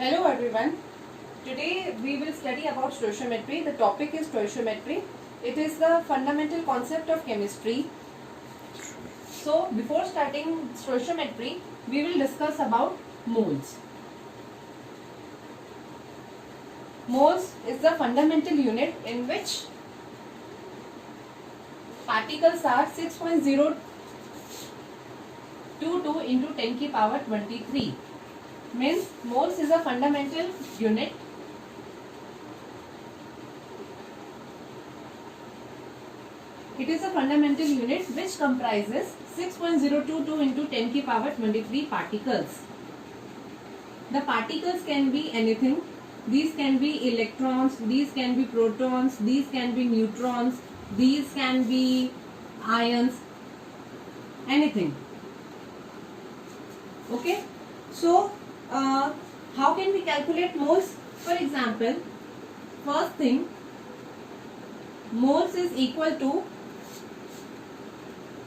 Hello everyone. Today we will study about stoichiometry. The topic is stoichiometry. It is the fundamental concept of chemistry. So before starting stoichiometry, we will discuss about moles. Moles is the fundamental unit in which particles are 6.022 into 10 की power 23. Means moles is a fundamental unit which comprises 6.022 into 10 की power 23 particles. The particles can be anything. These can be electrons, these can be protons, these can be neutrons, these can be ions, anything. Okay, so how can we calculate moles? For example, first thing, moles is equal to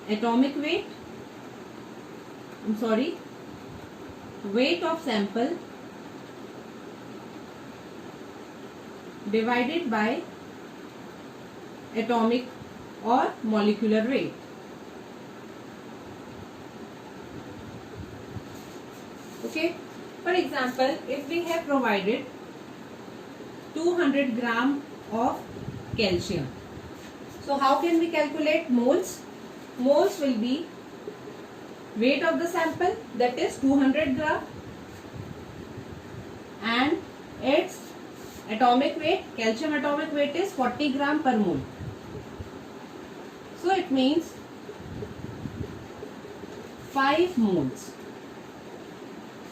atomic weight, weight of sample divided by atomic or molecular weight. Okay. For example, if we have provided 200 gram of calcium, so how can we calculate moles? Moles will be weight of the sample, that is 200 gram, and its atomic weight, calcium atomic weight is 40 gram per mole. So it means 5 moles.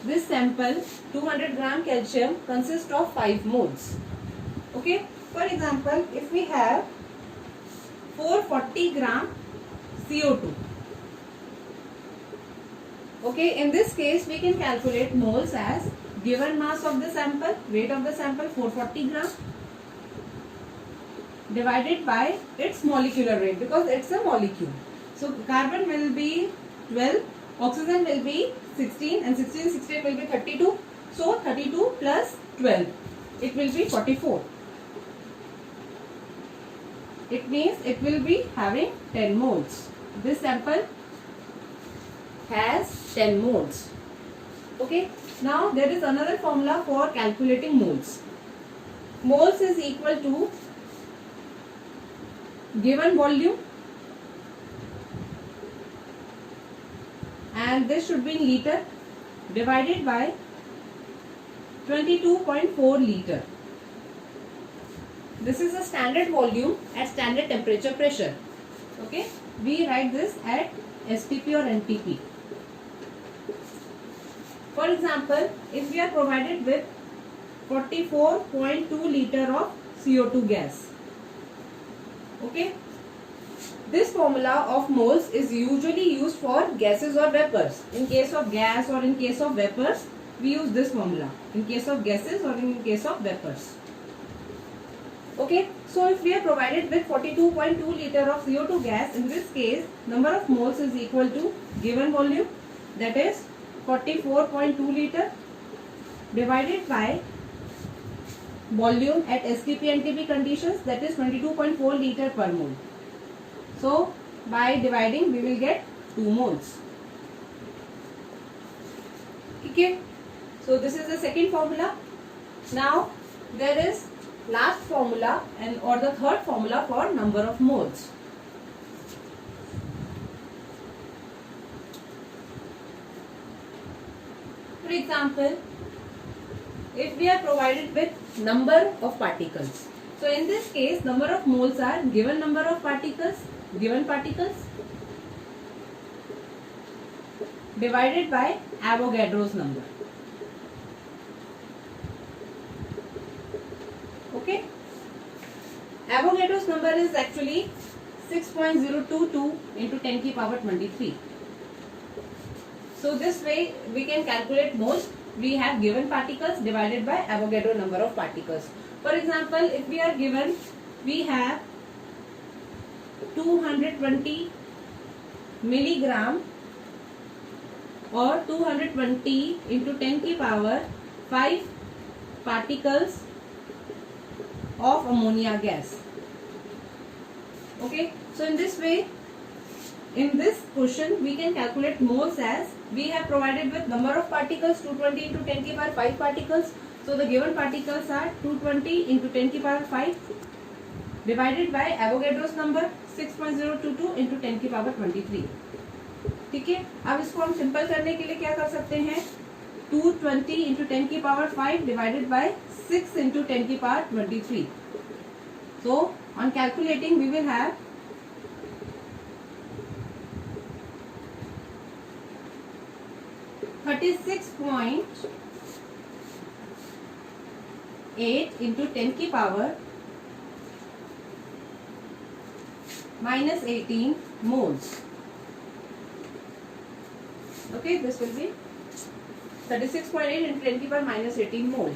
This sample 200 gram calcium consists of 5 moles. Okay. For example, if we have 440 gram CO2. Okay. In this case, we can calculate moles as given mass of the sample, weight of the sample 440 gram divided by its molecular weight, because it's a molecule. So carbon will be 12, oxygen will be 16, and 16 will be 32. So 32 plus 12, it will be 44. It means it will be having 10 moles. This sample has 10 moles. Okay. Now there is another formula for calculating moles. Moles is equal to given volume, and this should be in liter, divided by 22.4 liter. This is a standard volume at standard temperature pressure. Okay, we write this at STP or NTP. For example, if we are provided with 44.2 liter of CO2 gas. Okay, this formula of moles is usually used for gases or vapors. In case of gas or in case of vapors, we use this formula. In case of gases or in case of vapors. Okay, so if we are provided with 42.2 liter of CO2 gas, in this case, number of moles is equal to given volume, that is 44.2 liter, divided by volume at STP and NTP conditions, that is 22.4 liter per mole. So by dividing, we will get 2 moles. Okay. So this is the second formula. Now there is last formula or the third formula for number of moles. For example, if we are provided with number of particles, so in this case number of moles are given number of particles, divided by Avogadro's number. Okay, Avogadro's number is actually 6.022 into 10 की power 23. So this way we can calculate moles. We have given particles divided by Avogadro number of particles. For example, if we are given, we have 220 milligram or 220 into 10 की power 5 particles of ammonia gas. Okay, so in this way, in this question we can calculate moles as we have provided with number of particles 220 into 10 to the power 5 particles. So the given particles are 220 into 10 to the power 5 divided by Avogadro's number 6.022 into 10 की power 23. ठीक है, अब इसको हम simple करने के लिए क्या कर सकते हैं, 220 into 10 की पावर 5 divided by 6 into 10 की power 23. So on calculating we will have 36.8 into 10 की power -18 moles. Okay, this will be 36.8 into 10 की पावर -18 mole.